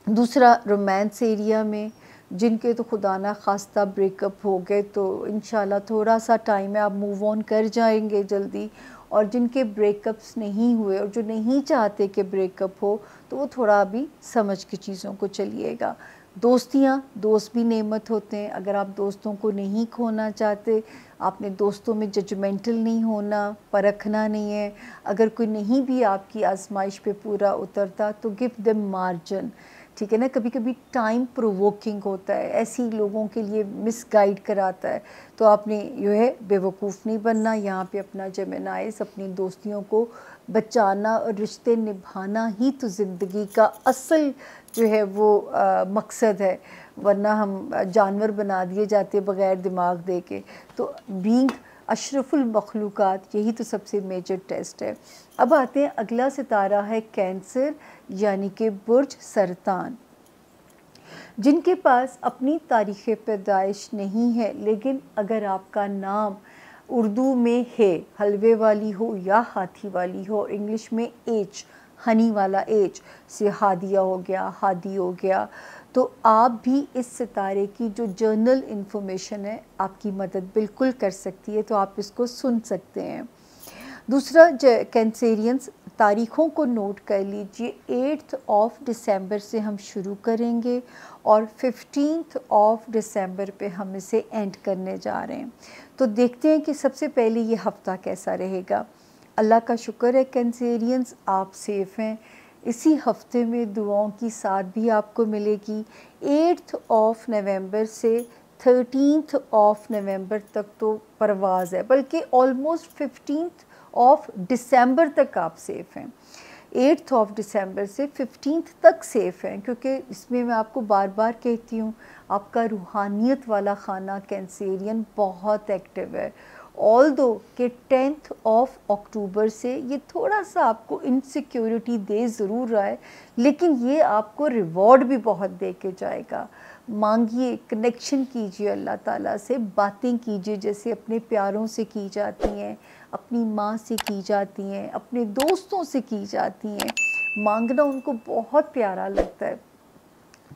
दूसरा, रोमांस एरिया में जिनके तो खुदा ना खास्ता ब्रेकअप हो गए, तो इंशाल्लाह थोड़ा सा टाइम है, आप मूव ऑन कर जाएंगे जल्दी। और जिनके ब्रेकअप्स नहीं हुए और जो नहीं चाहते कि ब्रेकअप हो, तो वो थोड़ा अभी समझ के चीज़ों को चलिएगा। दोस्तियाँ, दोस्त भी नेमत होते हैं, अगर आप दोस्तों को नहीं खोना चाहते, आपने दोस्तों में जजमेंटल नहीं होना, परखना नहीं है। अगर कोई नहीं भी आपकी आजमाइश पे पूरा उतरता तो गिव देम मार्जिन, ठीक है ना। कभी कभी टाइम प्रोवोकिंग होता है, ऐसी लोगों के लिए मिसगाइड कराता है, तो आपने जो है बेवकूफ़ नहीं बनना। यहाँ पे अपना जेमिनाइज़ अपनी दोस्तियों को बचाना और रिश्ते निभाना ही तो ज़िंदगी का असल जो है वो मकसद है, वरना हम जानवर बना दिए जाते बग़ैर दिमाग दे के। तो बीइंग अशरफुल मखलूक़ात, यही तो सबसे मेजर टेस्ट है। अब आते हैं, अगला सितारा है कैंसर यानी कि बुर्ज सरतान। जिनके पास अपनी तारीख़ पैदाइश नहीं है, लेकिन अगर आपका नाम उर्दू में है, हलवे वाली हो या हाथी वाली हो, और इंग्लिश में एच, हनी वाला एच से हादिया हो गया, हादी हो गया, तो आप भी इस सितारे की जो जर्नल इन्फॉर्मेशन है आपकी मदद बिल्कुल कर सकती है, तो आप इसको सुन सकते हैं। दूसरा, कैंसेरियंस, तारीख़ों को नोट कर लीजिए, 8 ऑफ दिसंबर से हम शुरू करेंगे और 15 ऑफ दिसंबर पे हम इसे एंड करने जा रहे हैं। तो देखते हैं कि सबसे पहले ये हफ़्ता कैसा रहेगा। अल्लाह का शुक्र है कैंसेरियंस, आप सेफ़ हैं। इसी हफ्ते में दुआओं की साथ भी आपको मिलेगी। 8 ऑफ नवंबर से 13 ऑफ नवंबर तक तो परवाज़ है, बल्कि ऑलमोस्ट 15 ऑफ दिसंबर तक आप सेफ़ हैं। 8 ऑफ दिसंबर से 15 तक सेफ़ हैं, क्योंकि इसमें मैं आपको बार बार कहती हूँ, आपका रूहानियत वाला खाना कैंसेरियन बहुत एक्टिव है। ऑल दो कि 10 ऑफ अक्टूबर से ये थोड़ा सा आपको इनसिक्योरिटी दे ज़रूर रहा है, लेकिन ये आपको रिवॉर्ड भी बहुत दे के जाएगा। मांगिए, कनेक्शन कीजिए अल्लाह ताला से, बातें कीजिए जैसे अपने प्यारों से की जाती हैं, अपनी माँ से की जाती हैं, अपने दोस्तों से की जाती हैं। मांगना उनको बहुत प्यारा लगता है,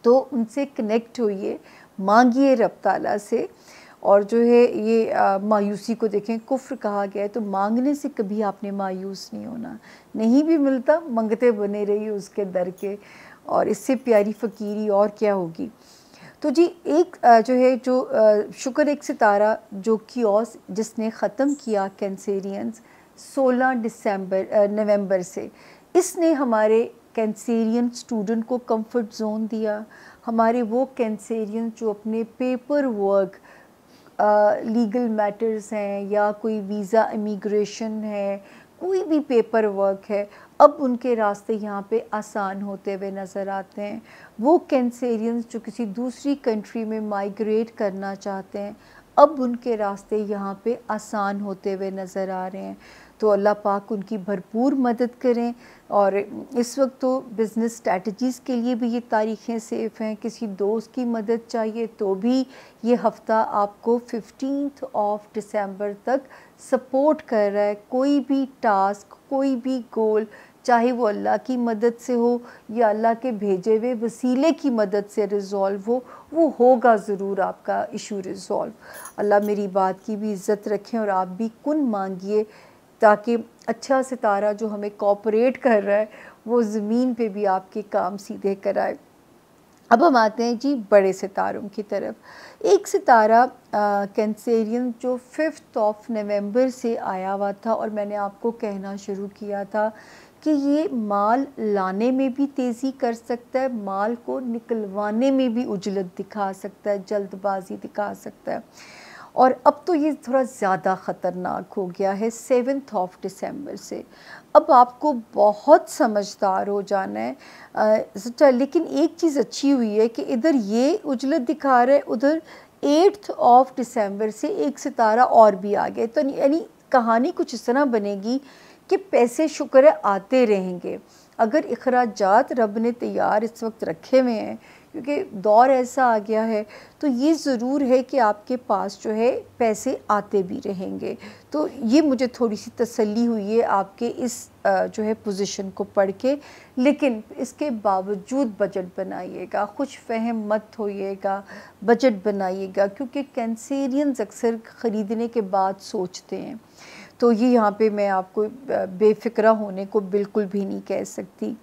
तो उनसे कनेक्ट होइए, मांगिए रब ताला से। और जो है ये मायूसी को देखें, कुफ्र कहा गया है, तो मांगने से कभी आपने मायूस नहीं होना। नहीं भी मिलता, मंगते बने रहिए उसके दर के, और इससे प्यारी फ़कीरी और क्या होगी। तो जी एक जो है जो शुक्र एक सितारा जो कियोस जिसने ख़त्म किया कैंसेरियंस 16 नवंबर से, इसने हमारे कैंसेरियन स्टूडेंट को कंफर्ट जोन दिया। हमारे वो कैंसेरियन जो अपने पेपर वर्क, लीगल मैटर्स हैं या कोई वीज़ा इमिग्रेशन है, कोई भी पेपर वर्क है, अब उनके रास्ते यहाँ पे आसान होते हुए नज़र आते हैं। वो कैंसेरियंस जो किसी दूसरी कंट्री में माइग्रेट करना चाहते हैं, अब उनके रास्ते यहाँ पे आसान होते हुए नज़र आ रहे हैं। तो अल्लाह पाक उनकी भरपूर मदद करें। और इस वक्त तो बिज़नेस स्ट्रैटेजीज़ के लिए भी ये तारीख़ें सेफ़ हैं। किसी दोस्त की मदद चाहिए तो भी ये हफ़्ता आपको 15 ऑफ दिसंबर तक सपोर्ट कर रहा है। कोई भी टास्क, कोई भी गोल चाहे वो अल्लाह की मदद से हो या अल्लाह के भेजे हुए वसीले की मदद से रिज़ॉल्व हो, वो होगा ज़रूर आपका इशू रिज़ॉल्व। अल्लाह मेरी बात की भी इज़्ज़त रखें और आप भी कुन मांगिए ताकि अच्छा सितारा जो हमें कोऑपरेट कर रहा है वो ज़मीन पे भी आपके काम सीधे कराए। अब हम आते हैं जी बड़े सितारों की तरफ। एक सितारा कैंसेरियन जो 5 नवंबर से आया हुआ था और मैंने आपको कहना शुरू किया था कि ये माल लाने में भी तेज़ी कर सकता है, माल को निकलवाने में भी उजलत दिखा सकता है, जल्दबाजी दिखा सकता है। और अब तो ये थोड़ा ज़्यादा ख़तरनाक हो गया है 7 दिसंबर से। अब आपको बहुत समझदार हो जाना है। सच्चा, लेकिन एक चीज़ अच्छी हुई है कि इधर ये उजलत दिखा रहा है, उधर 8 दिसंबर से एक सितारा और भी आ गया। तो यानी कहानी कुछ इस तरह बनेगी कि पैसे शुक्र है आते रहेंगे। अगर इखराजात रब ने तैयार इस वक्त रखे हुए हैं क्योंकि दौर ऐसा आ गया है, तो ये ज़रूर है कि आपके पास जो है पैसे आते भी रहेंगे। तो ये मुझे थोड़ी सी तसल्ली हुई है आपके इस जो है पोजीशन को पढ़ के। लेकिन इसके बावजूद बजट बनाइएगा, खुश फहम मत होइएगा, बजट बनाइएगा, क्योंकि कैंसेरियंस अक्सर ख़रीदने के बाद सोचते हैं। तो ये यहाँ पे मैं आपको बेफ़िक्रा होने को बिल्कुल भी नहीं कह सकती।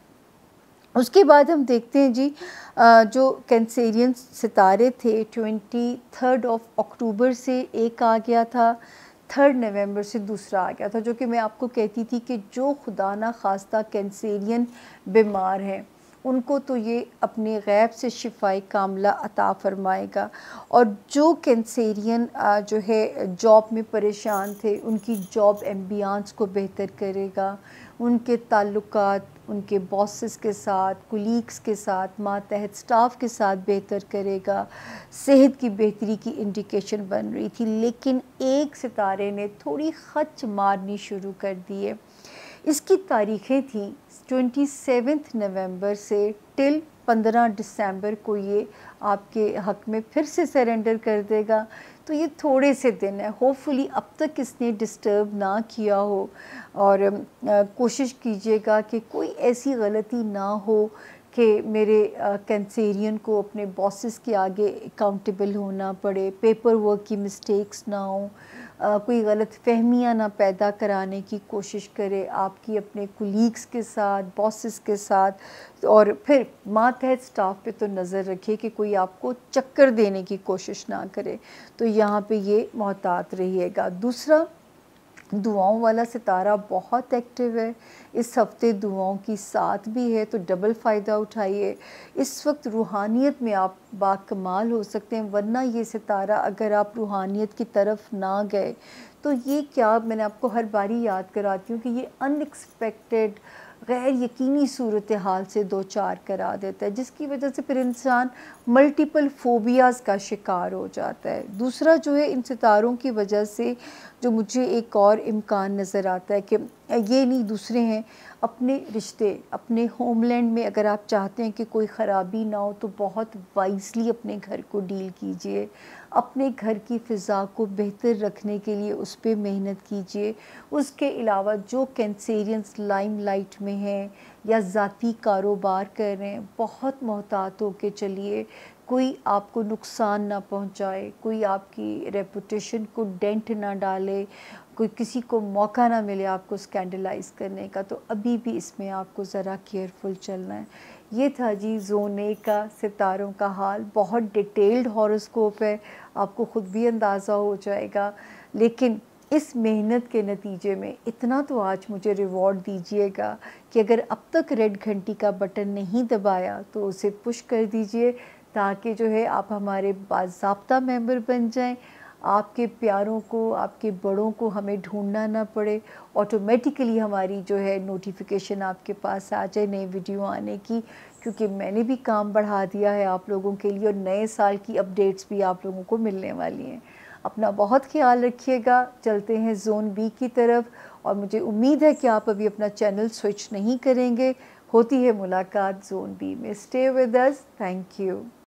उसके बाद हम देखते हैं जी जो कैंसेरियन सितारे थे 23 अक्टूबर से एक आ गया था, 3 नवंबर से दूसरा आ गया था, जो कि मैं आपको कहती थी कि जो खुदा ना खास्ता कैंसेरियन बीमार हैं उनको तो ये अपने गैब से शिफाई कामला अता फ़रमाएगा। और जो कैंसेरियन जो है जॉब में परेशान थे उनकी जॉब एम्बियंस को बेहतर करेगा, उनके ताल्लुकात उनके बॉसेस के साथ, कुलीग्स के साथ, मातहत स्टाफ के साथ बेहतर करेगा। सेहत की बेहतरी की इंडिकेशन बन रही थी, लेकिन एक सितारे ने थोड़ी खच मारनी शुरू कर दी है। इसकी तारीखें थी 27 नवंबर से टिल 15 दिसंबर को ये आपके हक़ में फिर से सरेंडर कर देगा। तो ये थोड़े से दिन है, होपफुली अब तक इसने डिस्टर्ब ना किया हो। और कोशिश कीजिएगा कि कोई ऐसी गलती ना हो कि मेरे कैंसेरियन को अपने बॉसेस के आगे अकाउंटेबल होना पड़े, पेपर वर्क की मिस्टेक्स ना हो, कोई गलत फहमियाँ ना पैदा कराने की कोशिश करे आपकी अपने कुलीग्स के साथ, बॉसेस के साथ। और फिर मातहत स्टाफ पे तो नज़र रखिए कि कोई आपको चक्कर देने की कोशिश ना करे। तो यहाँ पे ये मोहतात रहिएगा। दूसरा, दुआओं वाला सितारा बहुत एक्टिव है इस हफ़्ते, दुआओं की साथ भी है, तो डबल फ़ायदा उठाइए। इस वक्त रूहानियत में आप बाकमाल हो सकते हैं, वरना ये सितारा अगर आप रूहानियत की तरफ ना गए तो ये क्या, मैंने आपको हर बारी याद कराती हूँ कि ये अनएक्सपेक्टेड गैर यकीनी सूरत हाल से दो चार करा देता है, जिसकी वजह से फिर इंसान मल्टीपल फ़ोबियाज़ का शिकार हो जाता है। दूसरा जो है, इन सितारों की वजह से जो मुझे एक और इम्कान नज़र आता है कि ये नहीं दूसरे हैं, अपने रिश्ते, अपने होमलैंड में अगर आप चाहते हैं कि कोई ख़राबी ना हो तो बहुत वाइजली अपने घर को डील कीजिए, अपने घर की फ़िज़ा को बेहतर रखने के लिए उस पर मेहनत कीजिए। उसके अलावा जो कैंसेरियंस लाइमलाइट में हैं या ज़ाती कारोबार कर रहे हैं, बहुत मोहतात होकर चलिए, कोई आपको नुकसान ना पहुंचाए, कोई आपकी रेपुटेशन को डेंट ना डाले, कोई किसी को मौका ना मिले आपको स्कैंडलाइज करने का। तो अभी भी इसमें आपको ज़रा केयरफुल चलना है। ये था जी ज़ोन ए का सितारों का हाल। बहुत डिटेल्ड हॉरोस्कोप है, आपको ख़ुद भी अंदाज़ा हो जाएगा, लेकिन इस मेहनत के नतीजे में इतना तो आज मुझे रिवॉर्ड दीजिएगा कि अगर अब तक रेड घंटी का बटन नहीं दबाया तो उसे पुश कर दीजिए, ताकि जो है आप हमारे बाज़ाब्ता मेंबर बन जाएं। आपके प्यारों को, आपके बड़ों को हमें ढूंढना ना पड़े, ऑटोमेटिकली हमारी जो है नोटिफिकेशन आपके पास आ जाए नए वीडियो आने की, क्योंकि मैंने भी काम बढ़ा दिया है आप लोगों के लिए और नए साल की अपडेट्स भी आप लोगों को मिलने वाली हैं। अपना बहुत ख्याल रखिएगा। चलते हैं ज़ोन बी की तरफ, और मुझे उम्मीद है कि आप अभी अपना चैनल स्विच नहीं करेंगे। होती है मुलाकात ज़ोन बी में। Stay with us. Thank you.